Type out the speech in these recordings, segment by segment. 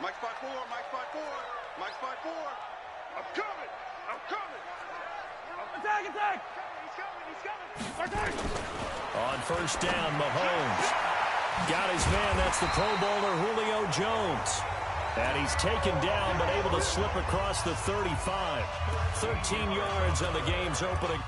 Mike spot 4, Mike spot 4, Mike spot 4. I'm coming, I'm coming. Attack, attack. He's coming, attack. On first down, Mahomes got his man. That's the Pro Bowler Julio Jones. And he's taken down but able to slip across the 35. 13 yards on the game's opening.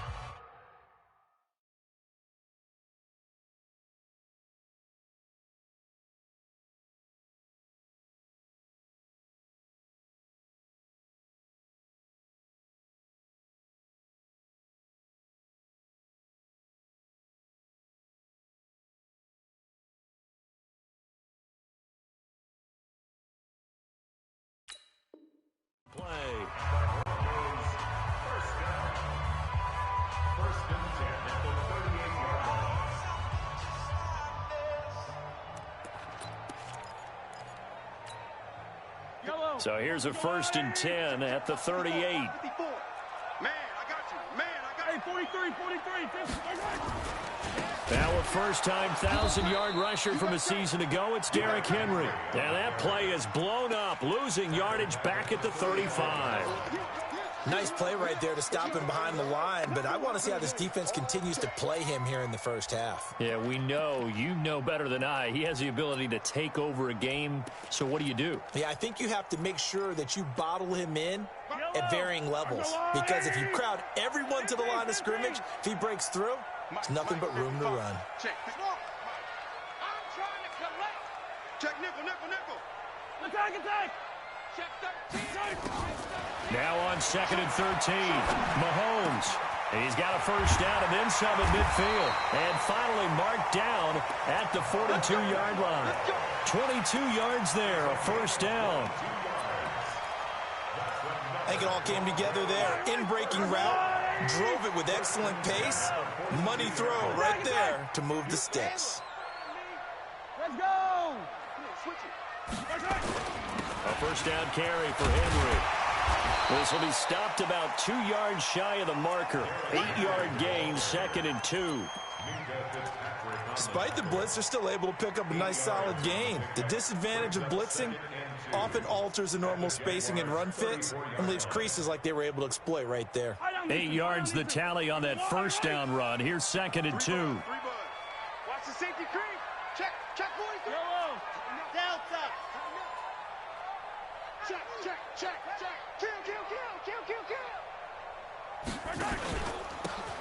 So here's a 1st and 10 at the 38. Man, I got you. Man, I got you. 43. Now a first-time 1,000-yard rusher from a season ago, it's Derrick Henry. And that play is blown up, losing yardage back at the 35. Nice play right there to stop him behind the line, but I want to see how this defense continues to play him here in the first half. Yeah, we know. You know better than I. He has the ability to take over a game, so what do? Yeah, I think you have to make sure that you bottle him in at varying levels, because if you crowd everyone to the line of scrimmage, if he breaks through, it's nothing but room to run. Check. I'm trying to collect. Check nickel. Attack. Check 13. Now on 2nd and 13, Mahomes. He's got a first down and then some at midfield. And finally marked down at the 42-yard line. 22 yards there, a first down. I think it all came together there. In-breaking route, drove it with excellent pace. Money throw right there to move the sticks. Let's go. A first down carry for Henry. This will be stopped about 2 yards shy of the marker. 8-yard gain, 2nd and 2. Despite the blitz, they're still able to pick up a nice solid gain. The disadvantage of blitzing often alters the normal spacing and run fits and leaves creases like they were able to exploit right there. 8 yards the tally on that first down run. Here's 2nd and 2. Watch the safety creep. Check, boys. Delta. Check. Kill.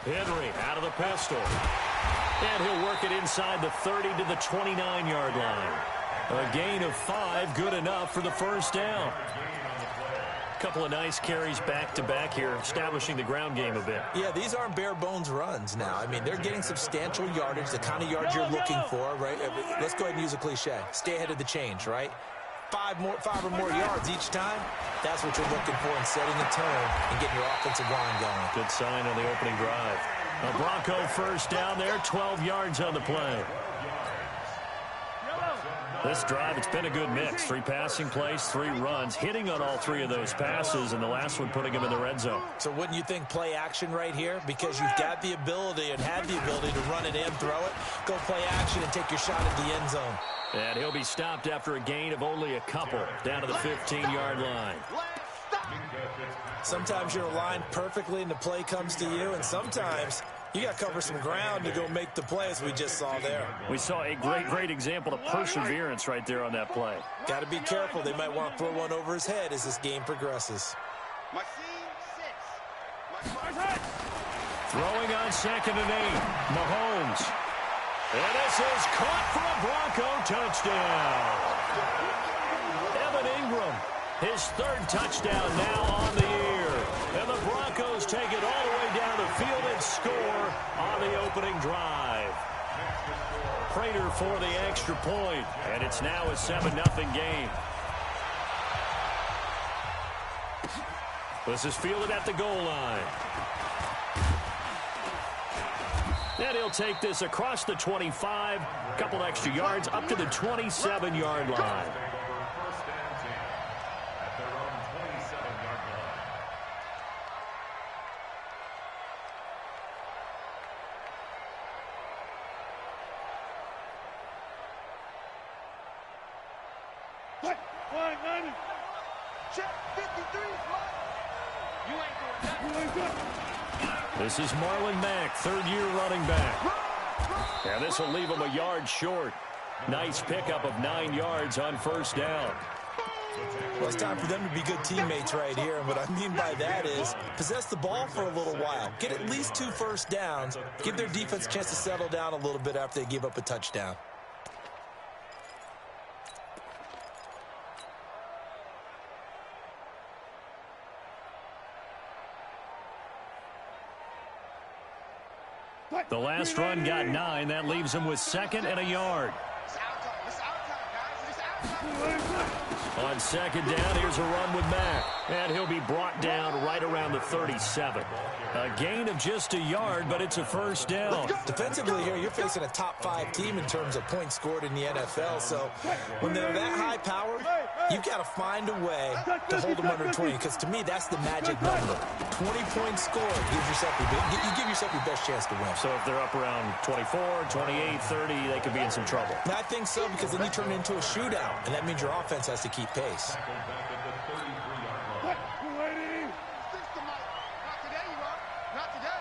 Henry out of the pistol. And he'll work it inside the 30 to the 29-yard line. A gain of 5, good enough for the first down. A couple of nice carries back-to-back here, establishing the ground game a bit. Yeah, these aren't bare-bones runs now. I mean, they're getting substantial yardage, the kind of yards you're looking for, right? Let's go ahead and use a cliche. Stay ahead of the change, right? 5 or more yards each time, that's what you're looking for in setting the tone and getting your offensive line going. Good sign on the opening drive. A Bronco first down there, 12 yards on the play. This drive, it's been a good mix. 3 passing plays, 3 runs, hitting on all 3 of those passes, and the last one putting him in the red zone. So wouldn't you think play action right here? Because you've got the ability and had the ability to run it in, throw it, go play action, and take your shot at the end zone. And he'll be stopped after a gain of only a couple, down to the 15-yard line. Sometimes you're aligned perfectly and the play comes to you, and sometimes you got to cover some ground to go make the play, as we just saw there. We saw a great example of perseverance right there on that play. Got to be careful. They might want to throw one over his head as this game progresses. Throwing on 2nd and 8, Mahomes. And this is caught for a Bronco touchdown. Evan Ingram, his 3rd touchdown now on the year. And the Broncos take it all the way down the field and score on the opening drive. Prater for the extra point, and it's now a 7-0 game. This is fielded at the goal line. And he'll take this across the 25, a couple extra yards, up to the 27-yard line. Flag, 90. Check 53. You ain't doing nothing. This is Marlon Mack, third-year running back. And this will leave him a yard short. Nice pickup of 9 yards on first down. Well, it's time for them to be good teammates right here. And what I mean by that is possess the ball for a little while. Get at least 2 first downs. Give their defense a chance to settle down a little bit after they give up a touchdown. The last run got 9. That leaves him with 2nd and a yard. It's our time. It's our time, guys. It's our time. On 2nd down, here's a run with Mack. And he'll be brought down right around the 37. A gain of just a yard, but it's a first down. Defensively here, you're facing a top 5 team in terms of points scored in the NFL. So when they're that high powered, you've got to find a way to hold them under 20. Because to me, that's the magic number. 20 points scored gives yourself you give yourself your best chance to win. So if they're up around 24, 28, 30, they could be in some trouble. And I think so, because then you turn it into a shootout, and that means your offense has to keep pace. Not today, you are. Not today.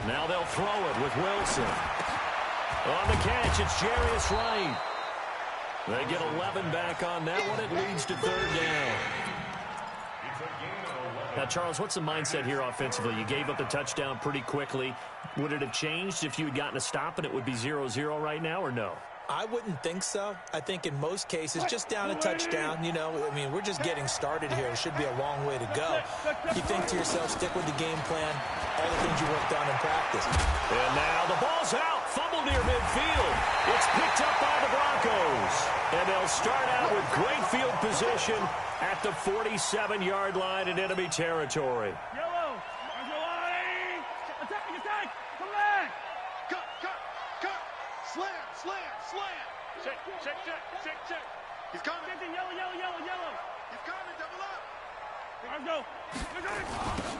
Now they'll throw it with Wilson. On the catch, it's Jarius Wright. They get 11 back on that one. It leads to 3rd down. Now, Charles, what's the mindset here offensively? You gave up the touchdown pretty quickly. Would it have changed if you had gotten a stop and it would be 0-0 right now, or no? I wouldn't think so. I think in most cases, just down a touchdown, you know, I mean, we're just getting started here. It should be a long way to go. You think to yourself, stick with the game plan, all the things you worked on in practice. And now the ball's out. Fumble near midfield. It's picked up by the Broncos. And they'll start out with great field position at the 47-yard line in enemy territory. Yellow. Attack, attack. Come back. Cut. Slam. Check. He's coming. Yellow. He's coming. Double up. Let's go.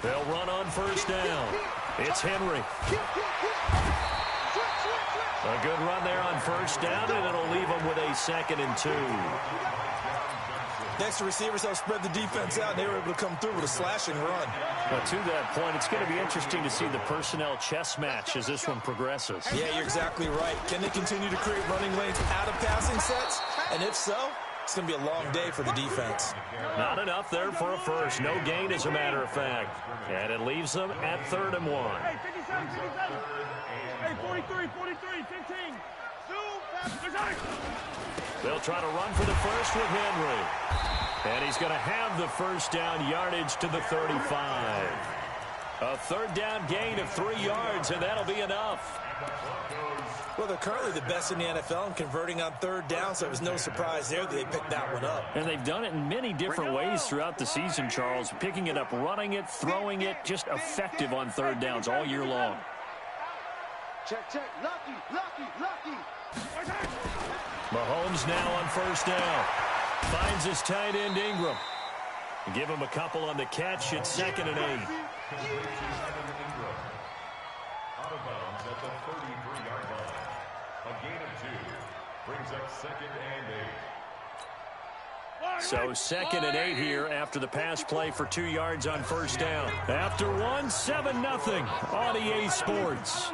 They'll run on first down. It's Henry. A good run there on first down, and it'll leave them with a 2nd and 2. Next, the receivers help spread the defense out, and they were able to come through with a slashing run. But to that point, it's going to be interesting to see the personnel chess match as this one progresses. Yeah, you're exactly right. Can they continue to create running lanes out of passing sets? And if so, it's going to be a long day for the defense. Not enough there for a first. No gain, as a matter of fact. And it leaves them at 3rd and 1. Hey, 57. Hey, 43, 15. They'll try to run for the first with Henry. And he's going to have the first down yardage to the 35. A 3rd down gain of 3 yards, and that'll be enough. Well, they're currently the best in the NFL in converting on 3rd down, so it was no surprise there that they picked that one up. And they've done it in many different ways throughout the season, Charles. Picking it up, running it, throwing it, just effective on 3rd downs all year long. Check. Lucky. Mahomes now on first down. Finds his tight end Ingram. Give him a couple on the catch. It's 2nd and 8. Out of bounds at the 33-yard line. A gain of 2 brings up 2nd and 8. So 2nd and 8 here after the pass play for 2 yards on first down. After 7-0 on EA Sports.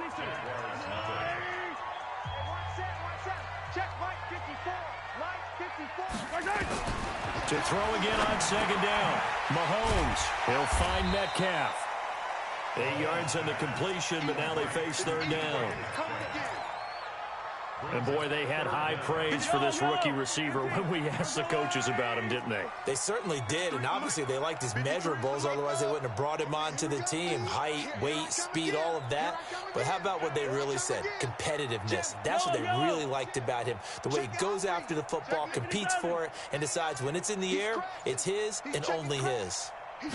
To throw again on 2nd down. Mahomes, he'll find Metcalf. 8 yards on the completion, but now they face 3rd down. And boy, they had high praise for this rookie receiver when we asked the coaches about him, didn't they? They certainly did, and obviously they liked his measurables, otherwise they wouldn't have brought him onto the team. Height, weight, speed, all of that. But how about what they really said? Competitiveness. That's what they really liked about him. The way he goes after the football, competes for it, and decides when it's in the air, it's his and only his. On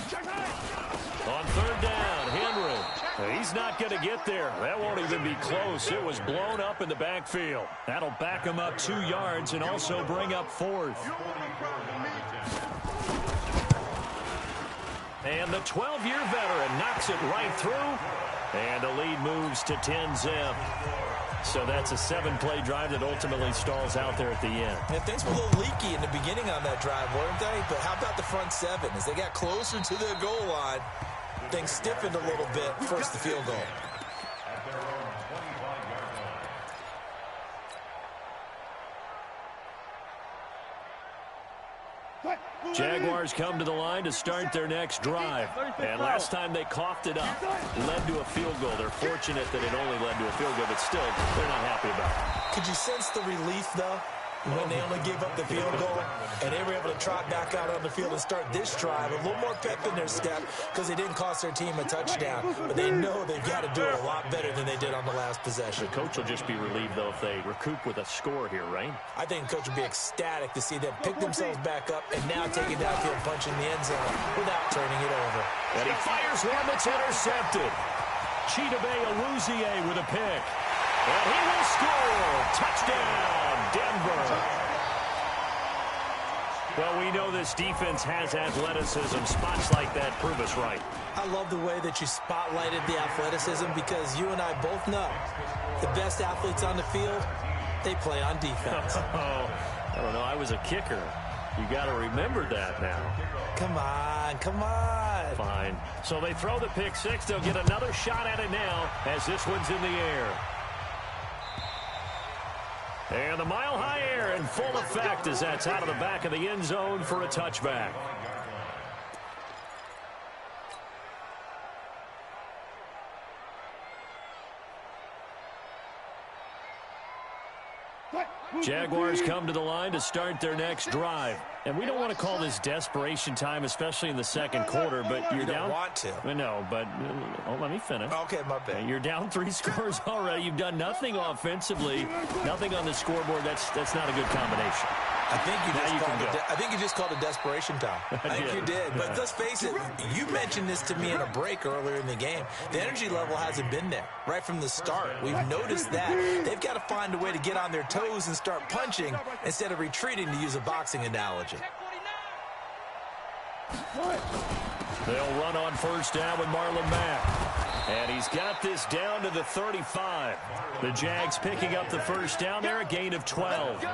3rd down, Henry. He's not going to get there. That won't even be close. It was blown up in the backfield. That'll back him up 2 yards and also bring up 4th. And the 12-year veteran knocks it right through. And the lead moves to 10-zip. So that's a 7-play drive that ultimately stalls out there at the end. And things were a little leaky in the beginning on that drive, weren't they? But how about the front 7? As they got closer to the goal line, things stiffened a little bit, forced the field goal. At their own 25-yard line. Jaguars come to the line to start their next drive. And last time they coughed it up, led to a field goal. They're fortunate that it only led to a field goal, but still, they're not happy about it. Could you sense the relief, though, when they only gave up the field goal and they were able to trot back out on the field and start this drive? A little more pep in their step because they didn't cost their team a touchdown, but they know they've got to do it a lot better than they did on the last possession. The coach will just be relieved, though, if they recoup with a score here, right? I think the coach will be ecstatic to see them pick themselves back up and now take it downfield, punching the end zone without turning it over. And he fires one that's intercepted. Chidobe Awuzie with a pick. And he will score. Touchdown, Denver. Well, we know this defense has athleticism. Spots like that prove us right. I love the way that you spotlighted the athleticism because you and I both know the best athletes on the field, they play on defense. Oh, I don't know. I was a kicker. You got to remember that now. Come on, come on. Fine. So they throw the pick six. They'll get another shot at it now as this one's in the air. And the mile-high air in full effect as that's out of the back of the end zone for a touchback. Jaguars come to the line to start their next drive. And we don't want to call this desperation time, especially in the second quarter, but you're down. You don't want to. No, but let me finish. Okay, my bad. You're down 3 scores already. You've done nothing offensively, nothing on the scoreboard. That's not a good combination. I think you just called it desperation time. I think you did. But let's face it, you mentioned this to me in a break earlier in the game. The energy level hasn't been there right from the start. We've noticed that. They've got to find a way to get on their toes and start punching instead of retreating, to use a boxing analogy. They'll run on first down with Marlon Mack. And he's got this down to the 35. The Jags picking up the first down there, a gain of 12.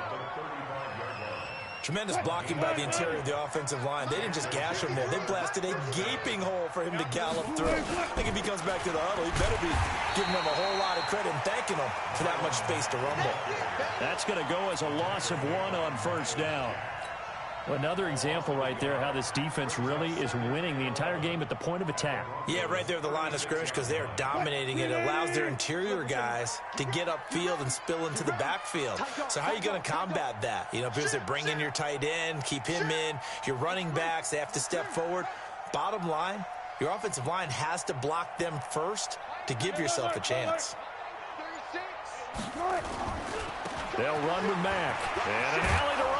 Tremendous blocking by the interior of the offensive line. They didn't just gash him there. They blasted a gaping hole for him to gallop through. I think if he comes back to the huddle, he better be giving them a whole lot of credit and thanking them for that much space to rumble. That's going to go as a loss of 1 on first down. Another example right there how this defense really is winning the entire game at the point of attack. Yeah, right there at the line of scrimmage because they're dominating it. It allows their interior guys to get upfield and spill into the backfield. So how are you going to combat that? You know, because they bring in your tight end, keep him in. Your running backs, they have to step forward. Bottom line, your offensive line has to block them first to give yourself a chance. They'll run with Mack. And an alley to run.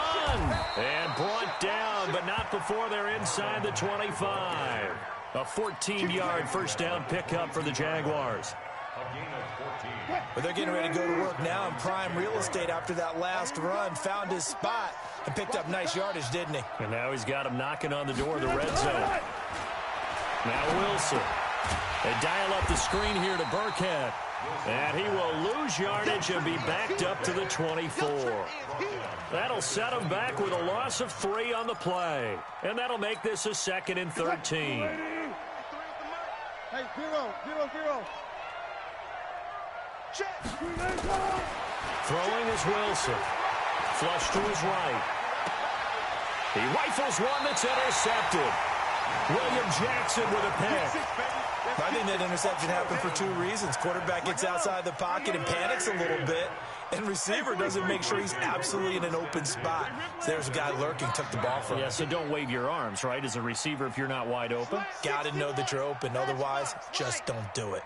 And brought down, but not before they're inside the 25. A 14-yard first down pickup for the Jaguars. But they're getting ready to go to work now in prime real estate after that last run. Found his spot and picked up nice yardage, didn't he? And now he's got him knocking on the door of the red zone. Now Wilson. They dial up the screen here to Burkhead. And he will lose yardage and be backed up to the 24. That'll set him back with a loss of 3 on the play. And that'll make this a 2nd and 13. Hey, 0-0-0. Throwing is Wilson. Flush to his right. He rifles one that's intercepted. William Jackson with a pick. I think that interception happened for 2 reasons. Quarterback gets outside the pocket and panics a little bit, and receiver doesn't make sure he's absolutely in an open spot. So there's a guy lurking, took the ball from him. Yeah, so don't wave your arms, right, as a receiver if you're not wide open. Got to know that you're open. Otherwise, just don't do it.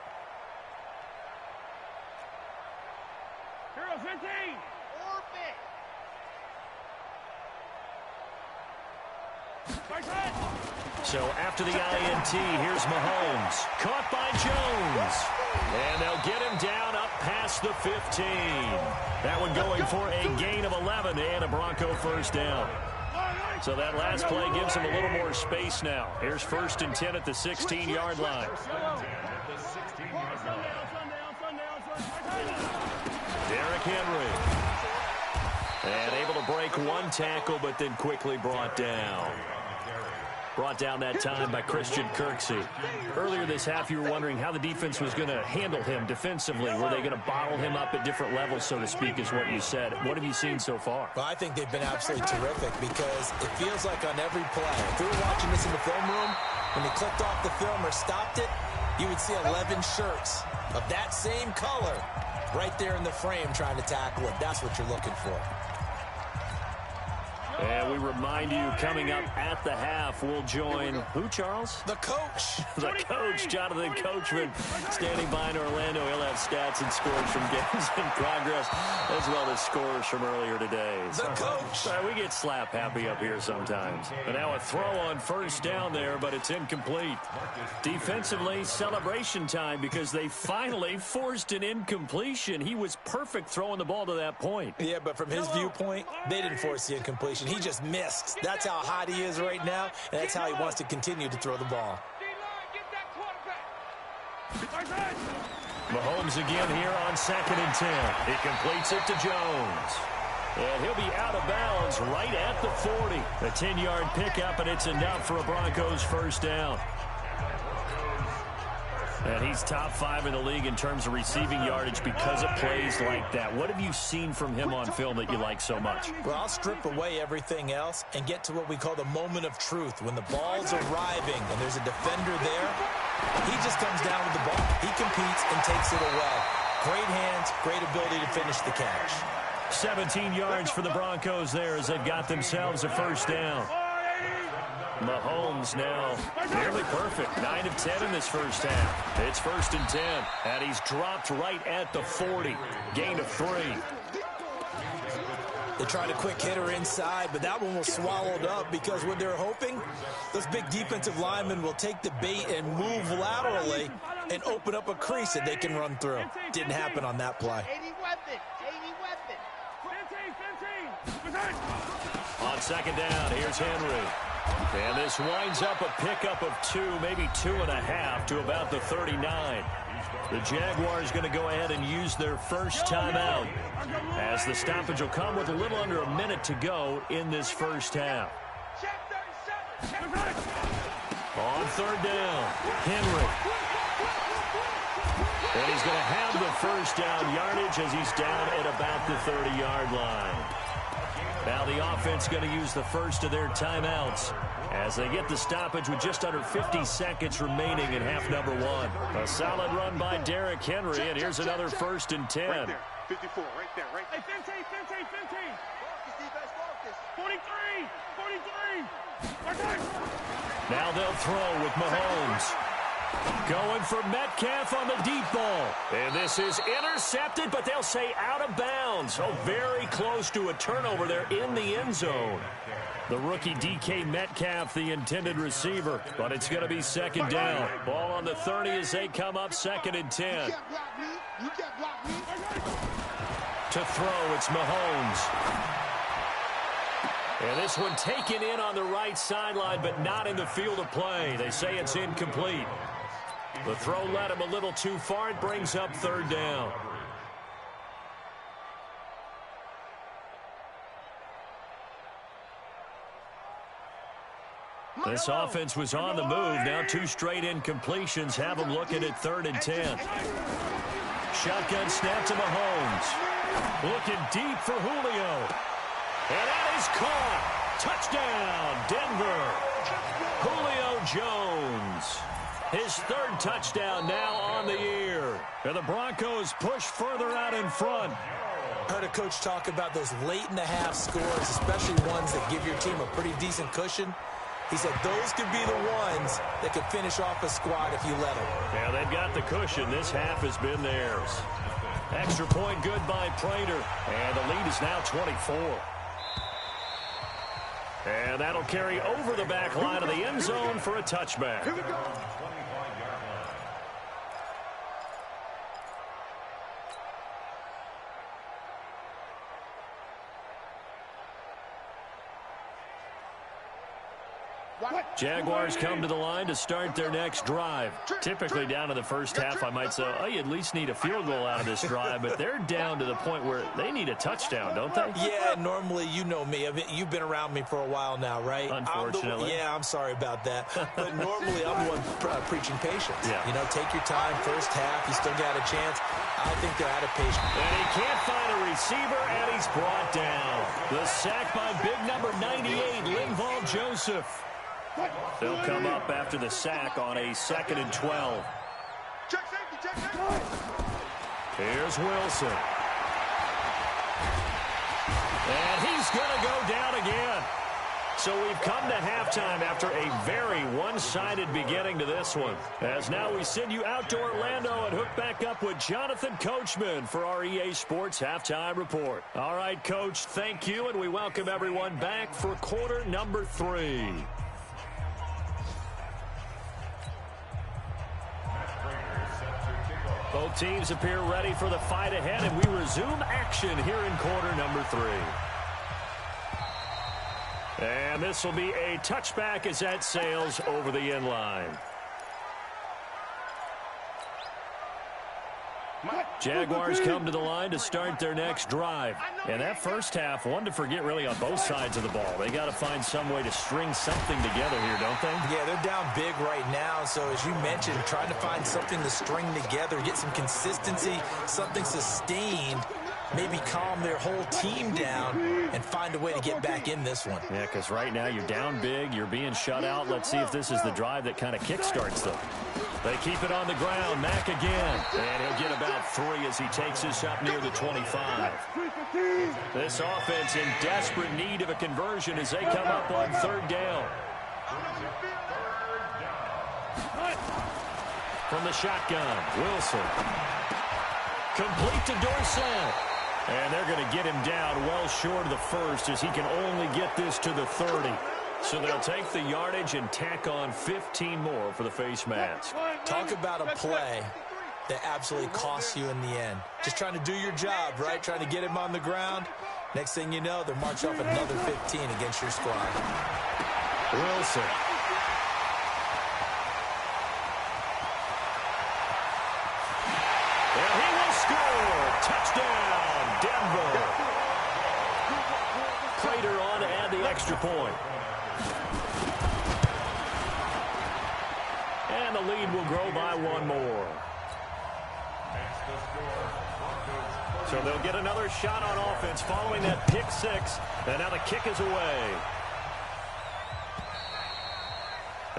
0-15. So after the INT, here's Mahomes. Caught by Jones. And they'll get him down up past the 15. That one going for a gain of 11 and a Bronco first down. So that last play gives them a little more space now. Here's 1st and 10 at the 16-yard line. Derrick Henry. And able to break one tackle, but then quickly brought down. Brought down that time by Christian Kirksey. Earlier this half, you were wondering how the defense was going to handle him defensively. Were they going to bottle him up at different levels, so to speak, is what you said. What have you seen so far? Well, I think they've been absolutely terrific because it feels like on every play, if we were watching this in the film room, when they clicked off the film or stopped it, you would see 11 shirts of that same color right there in the frame trying to tackle it. That's what you're looking for. And we remind you, coming up at the half, we'll join who, Charles? The coach. The coach, Jonathan Coachman, standing by in Orlando. He'll have stats and scores from games in progress, as well as scores from earlier today. The coach. We get slap happy up here sometimes. And now a throw on 1st down there, but it's incomplete. Defensively, celebration time because they finally forced an incompletion. He was perfect throwing the ball to that point. Yeah, but from his viewpoint, they didn't force the incompletion. He just missed. That's how hot he is right now, and that's how he wants to continue to throw the ball. Mahomes again here on 2nd and 10. He completes it to Jones. And he'll be out of bounds right at the 40. A 10-yard pickup, and it's enough for a Broncos 1st down. And he's top 5 in the league in terms of receiving yardage because of plays like that. What have you seen from him on film that you like so much? Well, I'll strip away everything else and get to what we call the moment of truth. When the ball's arriving and there's a defender there, he just comes down with the ball. He competes and takes it away. Great hands, great ability to finish the catch. 17 yards for the Broncos there as they've got themselves a 1st down. Mahomes now nearly perfect. 9 of 10 in this 1st half. It's 1st and 10, and he's dropped right at the 40. Gain of 3. They tried a quick hitter inside, but that one was swallowed up because what they're hoping, those big defensive linemen will take the bait and move laterally and open up a crease that they can run through. Didn't happen on that play. 80 weapon. 15. On 2nd down, here's Henry. And this winds up a pickup of 2, maybe 2.5 to about the 39. The Jaguars going to go ahead and use their first timeout as the stoppage will come with a little under a minute to go in this 1st half. On 3rd down, Henry. And he's going to have the 1st down yardage as he's down at about the 30-yard line. Now the offense going to use the first of their timeouts as they get the stoppage with just under 50 seconds remaining in half number 1. A solid run by Derrick Henry, and here's another 1st and 10. Right there, 54, right there, right there. Hey, 15. 43. Now they'll throw with Mahomes. Going for Metcalf on the deep ball. And this is intercepted, but they'll say out of bounds. Oh, very close to a turnover there in the end zone. The rookie DK Metcalf, the intended receiver, but it's going to be 2nd down. Ball on the 30 as they come up 2nd and 10. You can't block me. To throw, it's Mahomes. And this one taken in on the right sideline, but not in the field of play. They say it's incomplete. The throw led him a little too far. It brings up 3rd down. This offense was on the move. Now 2 straight incompletions have them looking at 3rd and 10. Shotgun snap to Mahomes. Looking deep for Julio. And that is caught. Touchdown, Denver. Julio Jones. His 3rd touchdown now on the year. And the Broncos push further out in front. Heard a coach talk about those late-in-the-half scores, especially ones that give your team a pretty decent cushion. He said those could be the ones that could finish off a squad if you let them. Yeah, they've got the cushion. This half has been theirs. Extra point good by Prater. And the lead is now 24. And that'll carry over the back line of the end zone for a touchback. Here we go. Jaguars come to the line to start their next drive. Typically down to the first half, I might say, oh, you at least need a field goal out of this drive, but they're down to the point where they need a touchdown, don't they? Yeah, normally, you know me. I mean, you've been around me for a while now, right? Unfortunately. I'm sorry about that. But normally, I'm the one preaching patience. Yeah. You know, take your time, first half, you still got a chance. I think they're out of patience. And he can't find a receiver, and he's brought down. The sack by big number 98, Linval Joseph. They'll come up after the sack on a 2nd and 12. Check safety, check safety. Here's Wilson. And he's going to go down again. So we've come to halftime after a very one-sided beginning to this one. As now we send you out to Orlando and hook back up with Jonathan Coachman for our EA Sports Halftime Report. All right, Coach, thank you, and we welcome everyone back for quarter number 3. Both teams appear ready for the fight ahead, and we resume action here in quarter number 3. And this will be a touchback as that sails over the end line. Jaguars come to the line to start their next drive. And that first half, one to forget really on both sides of the ball. They got to find some way to string something together here, don't they? Yeah, they're down big right now. So as you mentioned, trying to find something to string together, get some consistency, something sustained, maybe calm their whole team down and find a way to get back in this one. Yeah, because right now you're down big, you're being shut out. Let's see if this is the drive that kind of kickstarts them. They keep it on the ground. Mack again. And he'll get about 3 as he takes this up near the 25. This offense in desperate need of a conversion as they come up on 3rd down. From the shotgun, Wilson. Complete to Dorsett. And they're going to get him down well short of the first as he can only get this to the 30. So they'll take the yardage and tack on 15 more for the face mask. Talk about a play that absolutely costs you in the end. Just trying to do your job, right? Trying to get him on the ground. Next thing you know, they're marching off another 15 against your squad. Wilson. And he will score. Touchdown, Denver. Prater on to add the extra point. And the lead will grow by 1 more. So they'll get another shot on offense following that pick 6. And now the kick is away.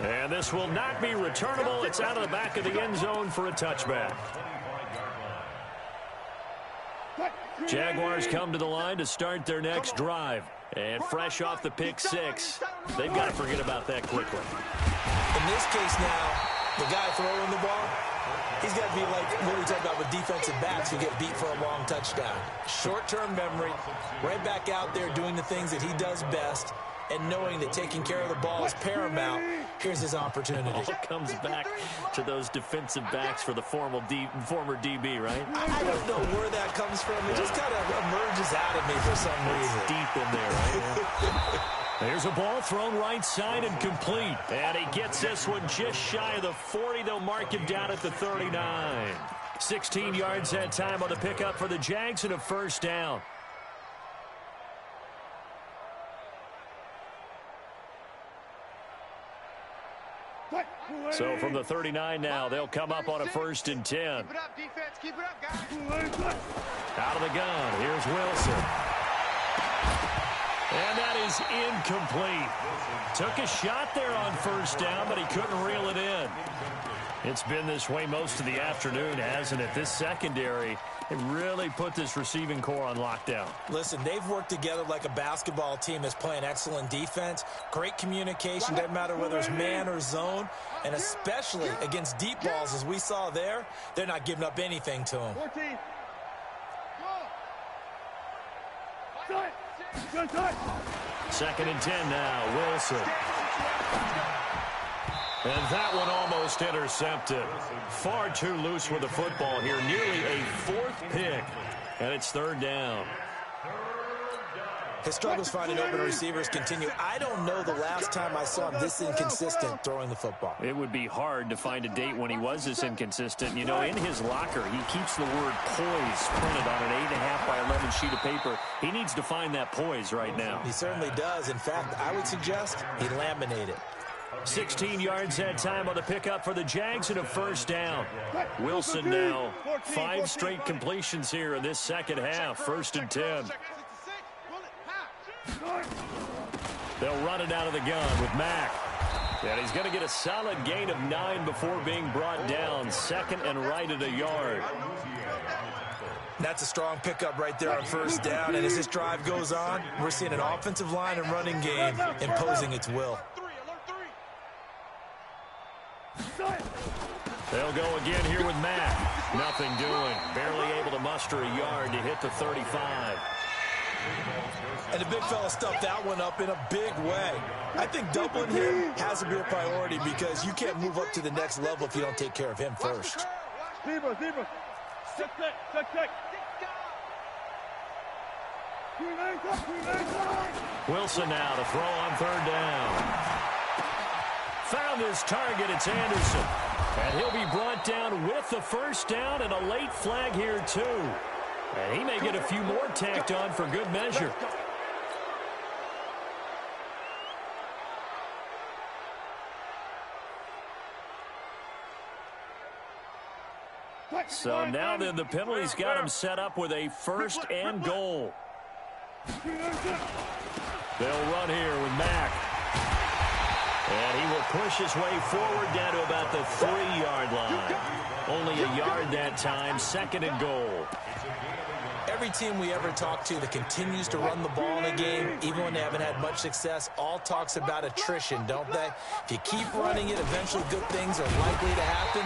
And this will not be returnable. It's out of the back of the end zone for a touchback. Jaguars come to the line to start their next drive. And fresh off the pick 6, they've got to forget about that quickly. In this case now, the guy throwing the ball, he's got to be like what we talk about with defensive backs who get beat for a long touchdown. Short-term memory, right back out there doing the things that he does best, and knowing that taking care of the ball is paramount. Here's his opportunity. All comes back to those defensive backs for the former DB, right? I don't know where that comes from. It just kind of emerges out of me for some reason. It's deep in there, right? There's a ball thrown right side and complete. And he gets this one just shy of the 40. They'll mark him down at the 39. 16 yards that time on the pickup for the Jags and a first down. So from the 39 now, they'll come up on a 1st and 10. Keep it up, defense. Keep it up, guys. Out of the gun. Here's Wilson. And that is incomplete. Took a shot there on 1st down, but he couldn't reel it in. It's been this way most of the afternoon, hasn't it? This secondary, it really put this receiving core on lockdown. Listen, they've worked together like a basketball team that's playing excellent defense. Great communication, doesn't matter whether it's man or zone. And especially against deep balls, as we saw there, they're not giving up anything to them. 14. Second and 10 now, Wilson. And that one almost intercepted. Far too loose with the football here. Nearly a 4th pick. And it's 3rd down. His struggles finding open receivers continue. I don't know the last time I saw him this inconsistent throwing the football. It would be hard to find a date when he was this inconsistent. You know, in his locker, he keeps the word poise printed on an 8.5 by 11 sheet of paper. He needs to find that poise right now. He certainly does. In fact, I would suggest he laminate it. 16 yards that time on the pickup for the Jags and a first down. Wilson now 5 straight completions here in this second half. 1st and 10. They'll run it out of the gun with Mack. And he's going to get a solid gain of 9 before being brought down. 2nd and right at a yard. That's a strong pickup right there on 1st down. And as this drive goes on, we're seeing an offensive line and running game imposing its will. They'll go again here with Mack. Nothing doing. Barely able to muster a yard to hit the 35. And the big fella stuffed that one up in a big way. I think doubling him has to be a priority because you can't move up to the next level if you don't take care of him first. Wilson now to throw on 3rd down. Found his target. It's Anderson. And he'll be brought down with the 1st down and a late flag here too. And he may get a few more tacked on for good measure. So now then the penalty's got him set up with a 1st and goal. They'll run here with Mack. And he will push his way forward down to about the 3-yard line. Only a yard that time. 2nd and goal. Every team we ever talk to that continues to run the ball in a game, even when they haven't had much success, all talks about attrition, don't they? If you keep running it, eventually good things are likely to happen.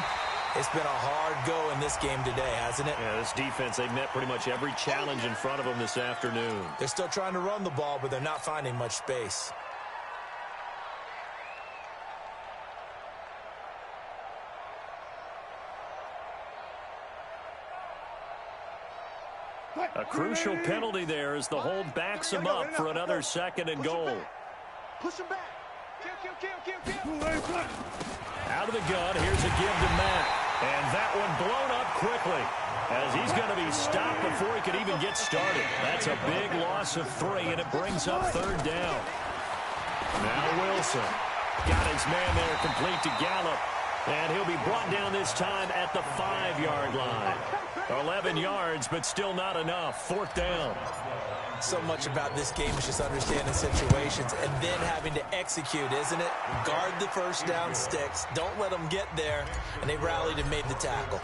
It's been a hard go in this game today, hasn't it? Yeah, this defense, they've met pretty much every challenge in front of them this afternoon. They're still trying to run the ball, but they're not finding much space. A crucial penalty there as the hold backs him up for another 2nd and goal. Push him back. Kill. Out of the gun, here's a give to Mack. And that one blown up quickly as he's going to be stopped before he could even get started. That's a big loss of 3, and it brings up 3rd down. Now Wilson got his man there complete to Gallup. And he'll be brought down this time at the 5-yard line. 11 yards, but still not enough. 4th down. So much about this game is just understanding situations and then having to execute, isn't it? Guard the 1st down sticks. Don't let them get there. And they rallied and made the tackle.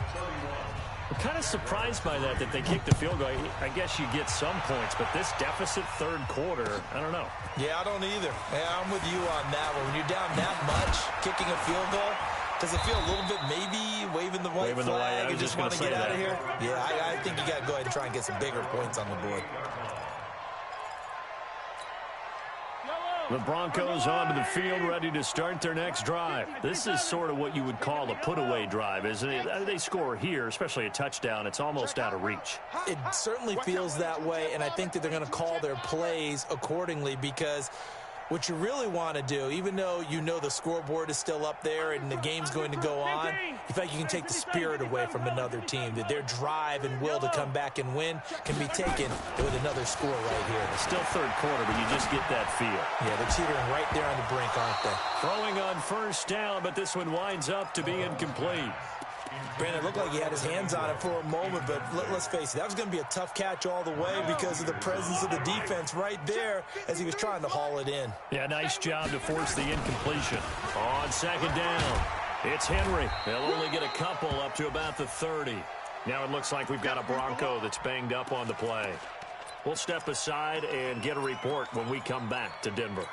I'm kind of surprised by that they kicked the field goal. I guess you get some points, but this deficit 3rd quarter, I don't know. Yeah, I don't either. Yeah, I'm with you on that one. When you're down that much, kicking a field goal, does it feel a little bit maybe waving the white flag and just want to get out of here? Yeah, I think you got to go ahead and try and get some bigger points on the board. The Broncos onto the field ready to start their next drive. This is sort of what you would call a put-away drive, isn't it? They score here, especially a touchdown. It's almost out of reach. It certainly feels that way, and I think that they're going to call their plays accordingly because what you really want to do, even though you know the scoreboard is still up there and the game's going to go on, you think you can take the spirit away from another team, that their drive and will to come back and win can be taken with another score right here. It's still 3rd quarter, but you just get that feel. Yeah, they're teetering right there on the brink, aren't they? Throwing on 1st down, but this one winds up to be incomplete. Brandon, it looked like he had his hands on it for a moment, but let's face it, that was going to be a tough catch all the way because of the presence of the defense right there as he was trying to haul it in. Yeah, nice job to force the incompletion. On 2nd down, it's Henry. They'll only get a couple up to about the 30. Now it looks like we've got a Bronco that's banged up on the play. We'll step aside and get a report when we come back to Denver.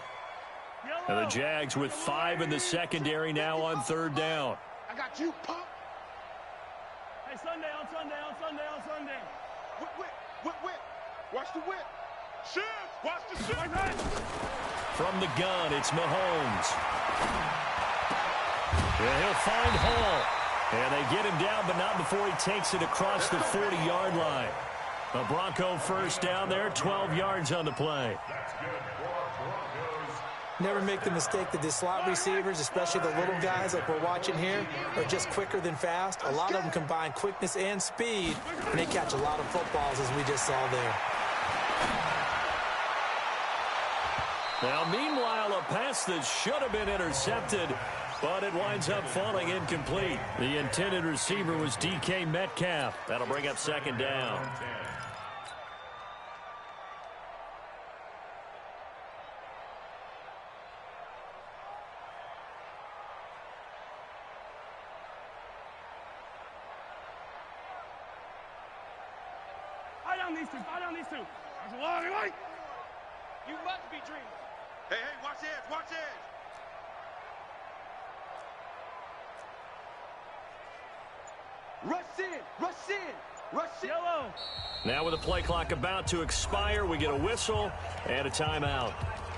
And the Jags with 5 in the secondary now on 3rd down. I got you, pop. Hey, Sunday. Whip. Watch the whip. Shift. Watch the shift. From the gun, it's Mahomes. Yeah, he'll find Hall. And they get him down, but not before he takes it across the 40-yard line. A Bronco first down there, 12 yards on the play. That's good for Broncos. Never make the mistake that the slot receivers, especially the little guys like we're watching here, are just quicker than fast. A lot of them combine quickness and speed, and they catch a lot of footballs, as we just saw there. Now, meanwhile, a pass that should have been intercepted, but it winds up falling incomplete. The intended receiver was DK Metcalf. That'll bring up second down. Eye down these two. That's a long way. You must be dreaming. Hey, watch edge, watch edge. Rush in. Yellow. Now with the play clock about to expire, we get a whistle and a timeout.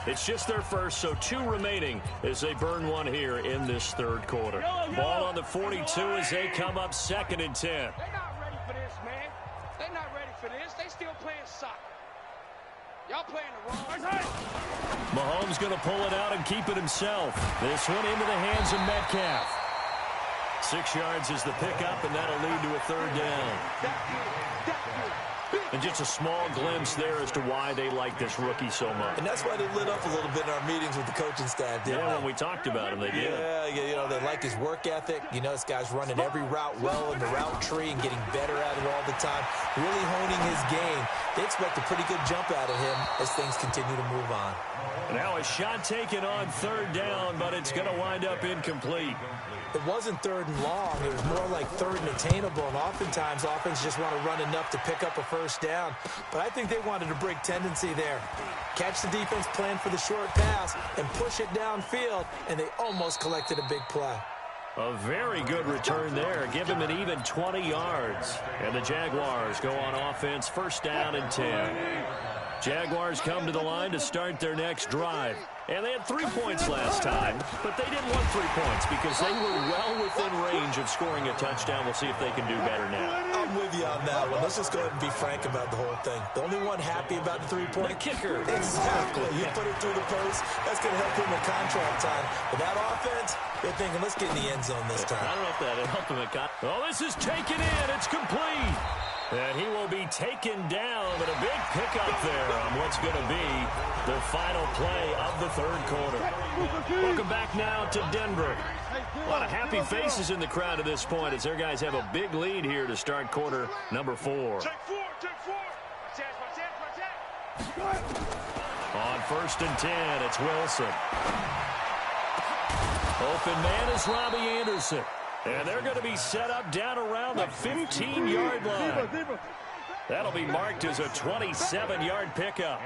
It's just their first, so 2 remaining as they burn one here in this third quarter. Ball on the 42 as they come up 2nd and 10. They're not ready for this, man. They're not ready for this. They still playing soccer. Y'all playing the wrong side. Mahomes going to pull it out and keep it himself. This one into the hands of Metcalf. 6 yards is the pickup, and that'll lead to a third down. And just a small glimpse there as to why they like this rookie so much. And that's why they lit up a little bit in our meetings with the coaching staff, didn't they? When we talked about him, they did. Yeah, you know, they like his work ethic. You know, this guy's running every route well in the route tree and getting better at it all the time, really honing his game. They expect a pretty good jump out of him as things continue to move on. Now a shot taken on third down, but it's going to wind up incomplete. It wasn't third and long. It was more like third and attainable, and oftentimes offense just want to run enough to pick up a first down. But I think they wanted a break tendency there. Catch the defense plan for the short pass and push it downfield, and they almost collected a big play. A very good return there. Give him an even 20 yards. And the Jaguars go on offense, first down and 10. Jaguars come to the line to start their next drive. And they had 3 points last time, but they didn't want 3 points because they were well within range of scoring a touchdown. We'll see if they can do better now. I'm with you on that one. Let's just go ahead and be frank about the whole thing. The only one happy about the 3-point? The kicker. Exactly. You put it through the post. That's going to help him in contract time. But that offense, they're thinking, let's get in the end zone this time. I don't know if that'll help him at contract. Oh, this is taken in. It's complete. And he will be taken down, but a big pickup there on what's going to be the final play of the third quarter. Welcome back now to Denver. A lot of happy faces in the crowd at this point as their guys have a big lead here to start quarter number 4. Take 4. On first and 10, it's Wilson. Open man is Robbie Anderson. And they're going to be set up down around the 15-yard line. That'll be marked as a 27-yard pickup.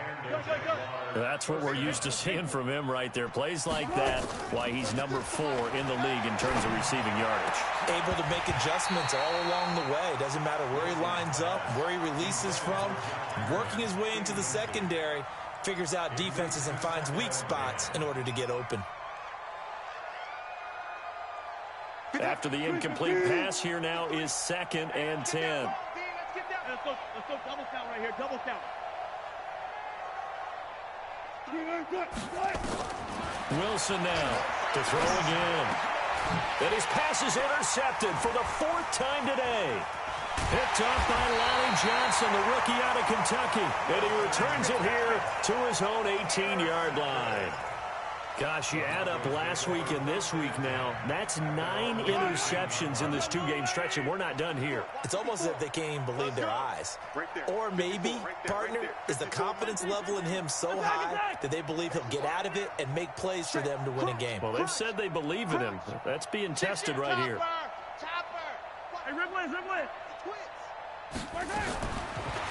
That's what we're used to seeing from him right there. Plays like that, why he's number 4 in the league in terms of receiving yardage. Able to make adjustments all along the way. Doesn't matter where he lines up, where he releases from. Working his way into the secondary, figures out defenses and finds weak spots in order to get open. After the incomplete pass, here now is 2nd and 10. Let's go double count right here, double count. Wilson now to throw again. And his pass is intercepted for the 4th time today. Picked off by Lonnie Johnson, the rookie out of Kentucky. And he returns it here to his own 18-yard line. Gosh, you add up last week and this week now, that's 9 interceptions in this 2-game stretch, and we're not done here. It's almost as if they can't even believe their eyes. Or maybe, partner, is the confidence level in him so high that they believe he'll get out of it and make plays for them to win a game. Well, they've said they believe in him. That's being tested right here. Hey, Ripley.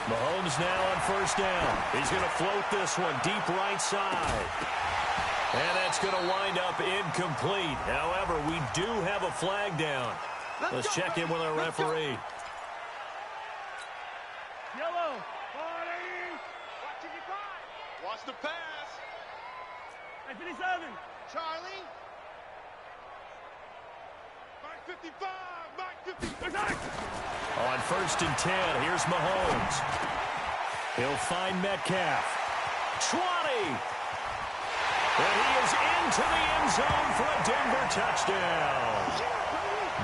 Mahomes now on first down. He's going to float this one deep right side. And that's going to wind up incomplete. However, we do have a flag down. Let's check in with our referee. Yellow. Watch the pass. Hey, 57. Charlie. Mike 55. Mike 55. On first and 10, here's Mahomes. He'll find Metcalf. 20. And he is into the end zone for a Denver touchdown.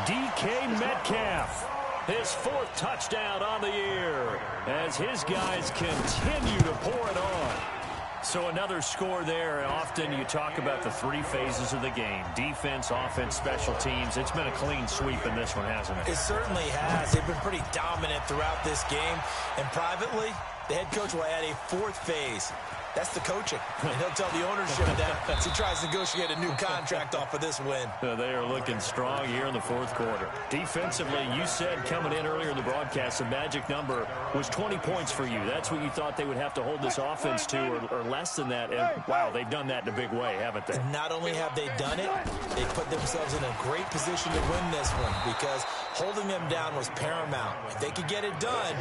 DK Metcalf, his 4th touchdown on the year, as his guys continue to pour it on. So another score there. Often you talk about the 3 phases of the game: defense, offense, special teams. It's been a clean sweep in this one, hasn't it? It certainly has. They've been pretty dominant throughout this game. And privately, the head coach will add a 4th phase. That's the coaching. And he'll tell the ownership that as he tries to negotiate a new contract off of this win. They are looking strong here in the 4th quarter. Defensively, you said coming in earlier in the broadcast, the magic number was 20 points for you. That's what you thought they would have to hold this offense to, or less than that. And, wow, they've done that in a big way, haven't they? And not only have they done it, they put themselves in a great position to win this one because holding them down was paramount. If they could get it done,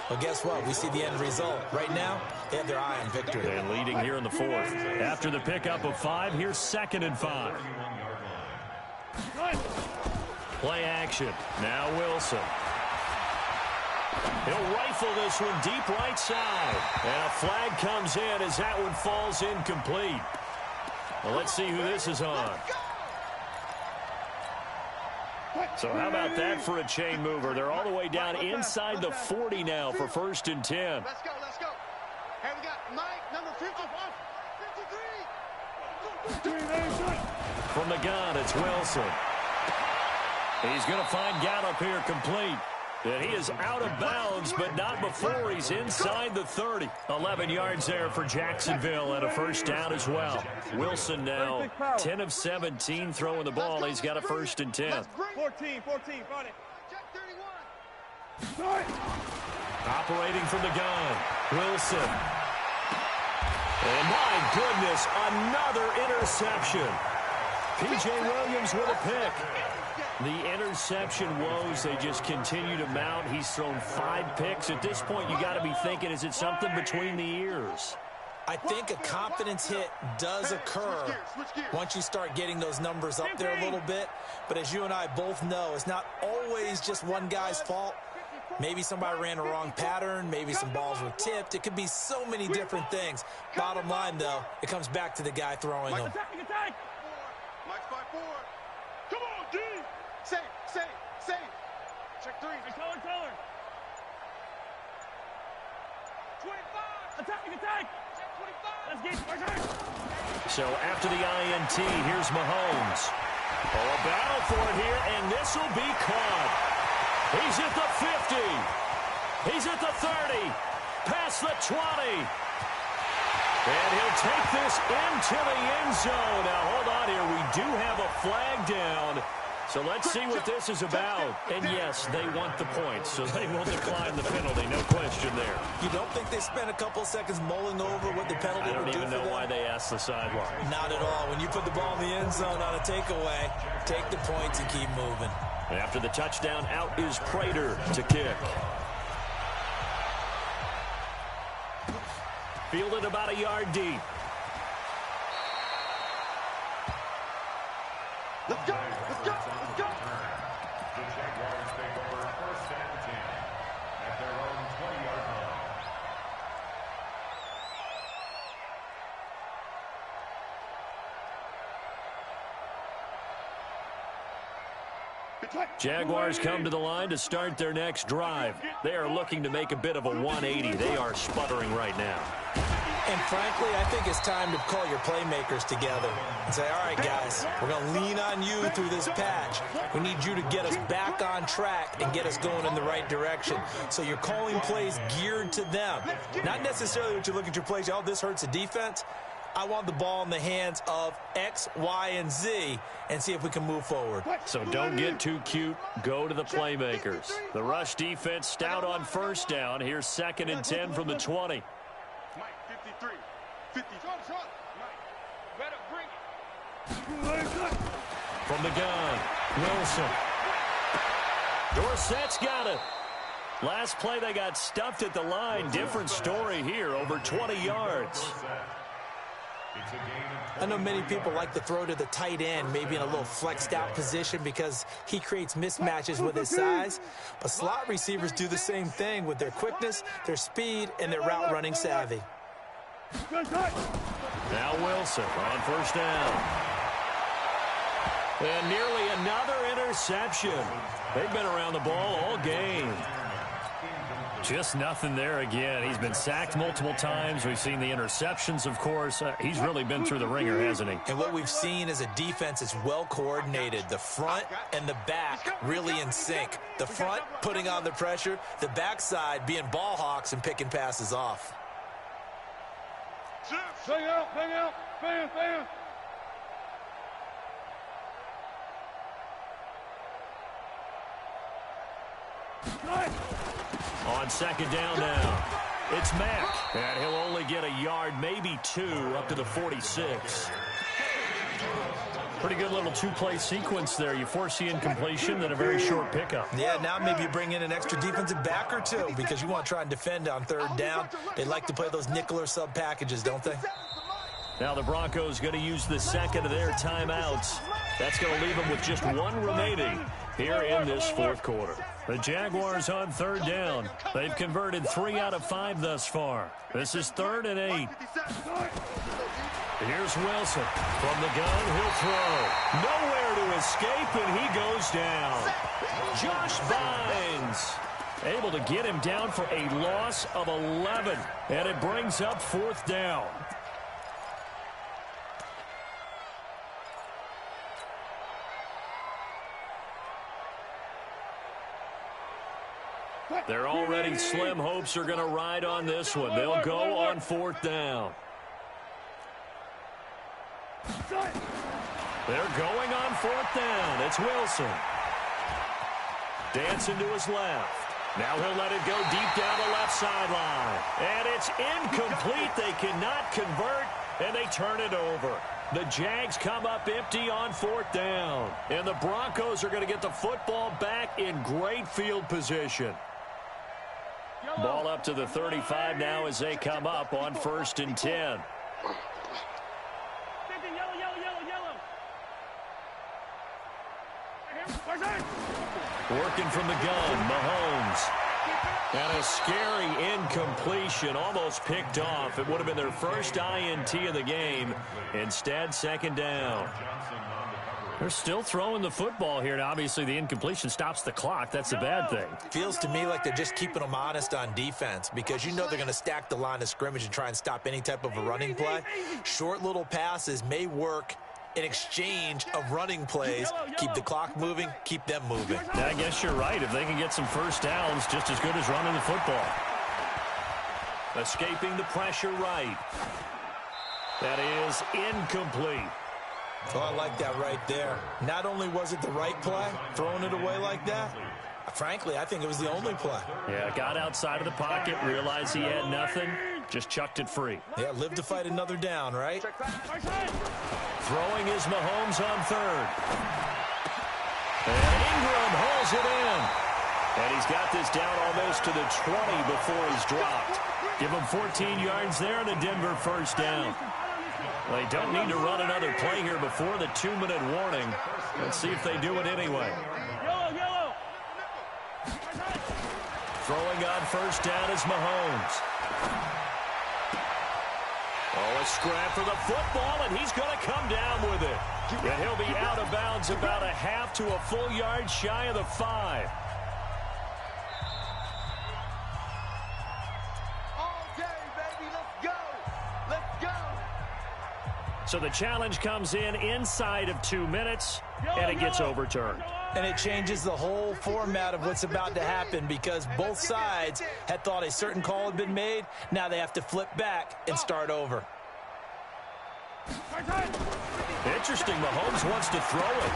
well, guess what? We see the end result. Right now, they have their eye on victory. And leading here in the 4th. After the pickup of 5, here's 2nd and 5. Play action. Now Wilson. He'll rifle this one deep right side. And a flag comes in as that one falls incomplete. Well, let's see who this is on. So how about that for a chain mover? They're all the way down inside the 40 now for 1st and 10. Let's go, let's go. Here we got Mike, number 53. From the gun, it's Wilson. He's going to find Gallup here complete. And he is out of bounds, but not before he's inside the 30. 11 yards there for Jacksonville and a 1st down as well. Wilson now 10 of 17 throwing the ball. He's got a 1st and 10. 14, got it. Check 31. Operating from the gun, Wilson. And my goodness, another interception. P.J. Williams with a pick. The interception woes, they just continue to mount. He's thrown 5 picks. At this point, you got to be thinking, is it something between the ears? I think a confidence hit does occur once you start getting those numbers up there a little bit. But as you and I both know, it's not always just one guy's fault. Maybe somebody ran a wrong pattern. Maybe some balls were tipped. It could be so many different things. Bottom line, though, it comes back to the guy throwing them. Mike's 5-4. Come on, D. Save. Check 3. Color. 25. Attack. Check 25. Let's get it. So after the INT, here's Mahomes. Oh, a battle for it here, and this will be caught. He's at the 50. He's at the 30. Past the 20. And he'll take this into the end zone. Now, hold on here. We do have a flag down. So let's see what this is about. And, yes, they want the points, so they will decline the penalty. No question there. You don't think they spent a couple seconds mulling over what the penalty would do for them? I don't even know why they asked the sideline. Not at all. When you put the ball in the end zone on a takeaway, take the points and keep moving. And after the touchdown, out is Prater to kick. Fielded about a yard deep. Let's go. The Jaguars take over 1st and 10 at their own 20-yard line. Jaguars come to the line to start their next drive. They are looking to make a bit of a 180. They are sputtering right now. And frankly, I think it's time to call your playmakers together and say, all right, guys, we're going to lean on you through this patch. We need you to get us back on track and get us going in the right direction. So you're calling plays geared to them. Not necessarily what you look at your plays, oh, this hurts the defense. I want the ball in the hands of X, Y, and Z and see if we can move forward. So don't get too cute. Go to the playmakers. The rush defense stout on 1st down. Here's 2nd and 10 from the 20. Mike, 53. 50. Shot. Mike, better bring it. From the gun, Wilson. Dorsett's got it. Last play, they got stuffed at the line. Different story here, over 20 yards. It's a gain of I know many people like to throw to the tight end, maybe in a little flexed out position because he creates mismatches with his size. But slot receivers do the same thing with their quickness, their speed, and their route running savvy. Now Wilson on first down. And nearly another interception. They've been around the ball all game. Just nothing there again. He's been sacked multiple times. We've seen the interceptions, of course. He's really been through the ringer, hasn't he? And what we've seen is a defense that's well coordinated. The front and the back really in sync. The front putting on the pressure, the backside being ball hawks and picking passes off. Bang out, bang out, bang, bang. On second down now, it's Mack. And he'll only get a yard, maybe two, up to the 46. Pretty good little two-play sequence there. You force the incompletion, then a very short pickup. Yeah, now maybe you bring in an extra defensive back or two because you want to try and defend on third down. They like to play those nickel or sub packages, don't they? Now the Broncos going to use the second of their timeouts. That's going to leave them with just one remaining here in this fourth quarter. The Jaguars on third down. They've converted 3 out of 5 thus far. This is 3rd and 8. Here's Wilson. From the gun, he'll throw. Nowhere to escape, and he goes down. Josh Bynes able to get him down for a loss of 11. And it brings up 4th down. Their already slim hopes are going to ride on this one. They'll go on 4th down. They're going on 4th down. It's Wilson. Dancing to his left. Now he'll let it go deep down the left sideline. And it's incomplete. They cannot convert, and they turn it over. The Jags come up empty on 4th down. And the Broncos are going to get the football back in great field position. Ball up to the 35 now as they come up on 1st and 10. Working from the gun, Mahomes. And a scary incompletion, almost picked off. It would have been their first INT of the game. Instead, 2nd down. They're still throwing the football here. And obviously, the incompletion stops the clock. That's a bad thing. Feels to me like they're just keeping them honest on defense because you know they're going to stack the line of scrimmage and try and stop any type of a running play. Short little passes may work in exchange of running plays. Keep the clock moving, keep them moving. Yeah, I guess you're right. If they can get some first downs, just as good as running the football. Escaping the pressure right. That is incomplete. Oh, I like that right there. Not only was it the right play, throwing it away like that, frankly, I think it was the only play. Yeah, got outside of the pocket, realized he had nothing, just chucked it free. Yeah, live to fight another down, right? Throwing is Mahomes on 3rd. And Ingram hauls it in. And he's got this down almost to the 20 before he's dropped. Give him 14 yards there and a Denver first down. They don't need to run another play here before the 2-minute warning. Let's see if they do it anyway. Throwing on first down is Mahomes. Oh, a scrap for the football, and he's going to come down with it. And he'll be out of bounds about a half to a full yard shy of the 5. So the challenge comes in inside of 2 minutes, and it gets overturned. And it changes the whole format of what's about to happen because both sides had thought a certain call had been made. Now they have to flip back and start over. Interesting. Mahomes wants to throw it.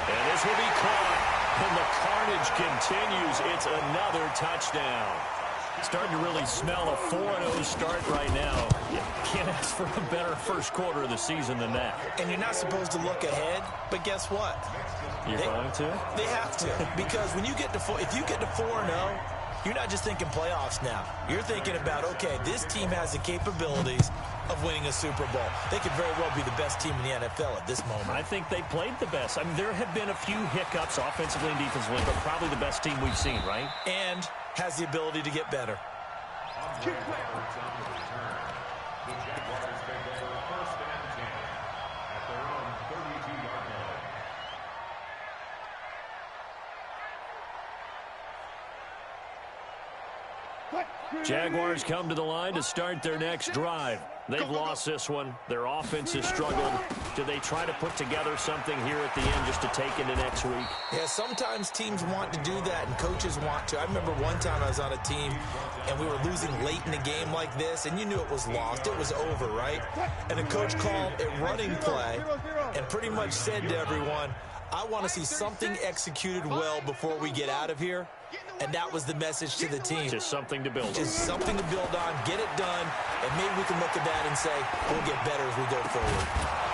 And this will be caught. And the carnage continues. It's another touchdown. Starting to really smell a 4-0 start right now. You can't ask for a better first quarter of the season than that. And you're not supposed to look ahead, but guess what? You're going to? They have to, because when you get to if you get to 4-0, you're not just thinking playoffs now. You're thinking about, okay, this team has the capabilities of winning a Super Bowl. They could very well be the best team in the NFL at this moment. I think they played the best. I mean, there have been a few hiccups offensively and defensively, but probably the best team we've seen, right? And has the ability to get better. The Jaguars take over 1st and 10 at their own 32-yard line. Jaguars come to the line to start their next drive. They've lost this one. Their offense has struggled. Do they try to put together something here at the end just to take into next week? Yeah, sometimes teams want to do that and coaches want to. I remember one time I was on a team and we were losing late in the game like this, and you knew it was lost. It was over, right? And the coach called a running play and pretty much said to everyone, I want to see something executed well before we get out of here. And that was the message to the team. Just something to build on. Just something to build on, get it done, and maybe we can look at that and say, we'll get better as we go forward.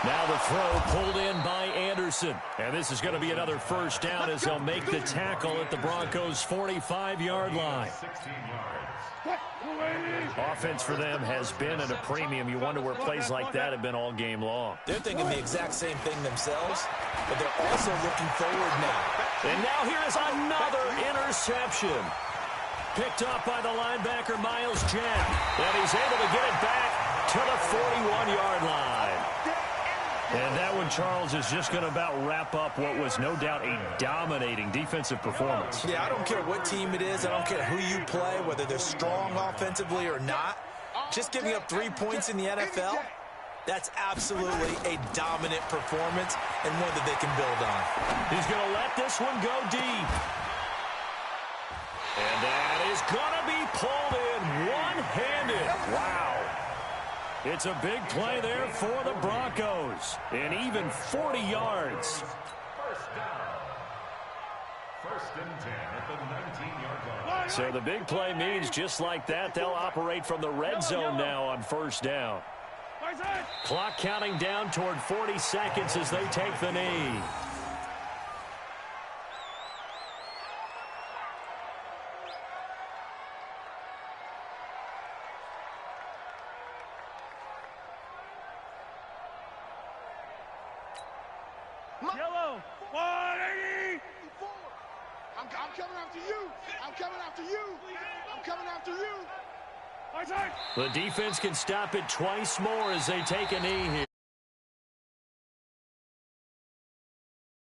Now the throw pulled in by Anderson. And this is going to be another 1st down as they'll make the tackle at the Broncos' 45-yard line. 16 yards. Offense for them has been at a premium. You wonder where plays like that have been all game long. They're thinking the exact same thing themselves, but they're also looking forward now. And now here is another interception. Picked up by the linebacker, Miles Jack. And he's able to get it back to the 41-yard line. And that one, Charles, is just going to about wrap up what was no doubt a dominating defensive performance. Yeah, I don't care what team it is. I don't care who you play, whether they're strong offensively or not. Just giving up 3 points in the NFL, that's absolutely a dominant performance and one that they can build on. He's going to let this one go deep. And that is going to be pulled in one-handed. Wow. It's a big play there for the Broncos. And even 40 yards. 1st down. 1st and 10 at the 19-yard line. So the big play means just like that, they'll operate from the red zone now on 1st down. Clock counting down toward 40 seconds as they take the knee. Yellow. 180. I'm coming after you. I'm coming after you. I'm coming after you. The defense can stop it twice more as they take a knee here.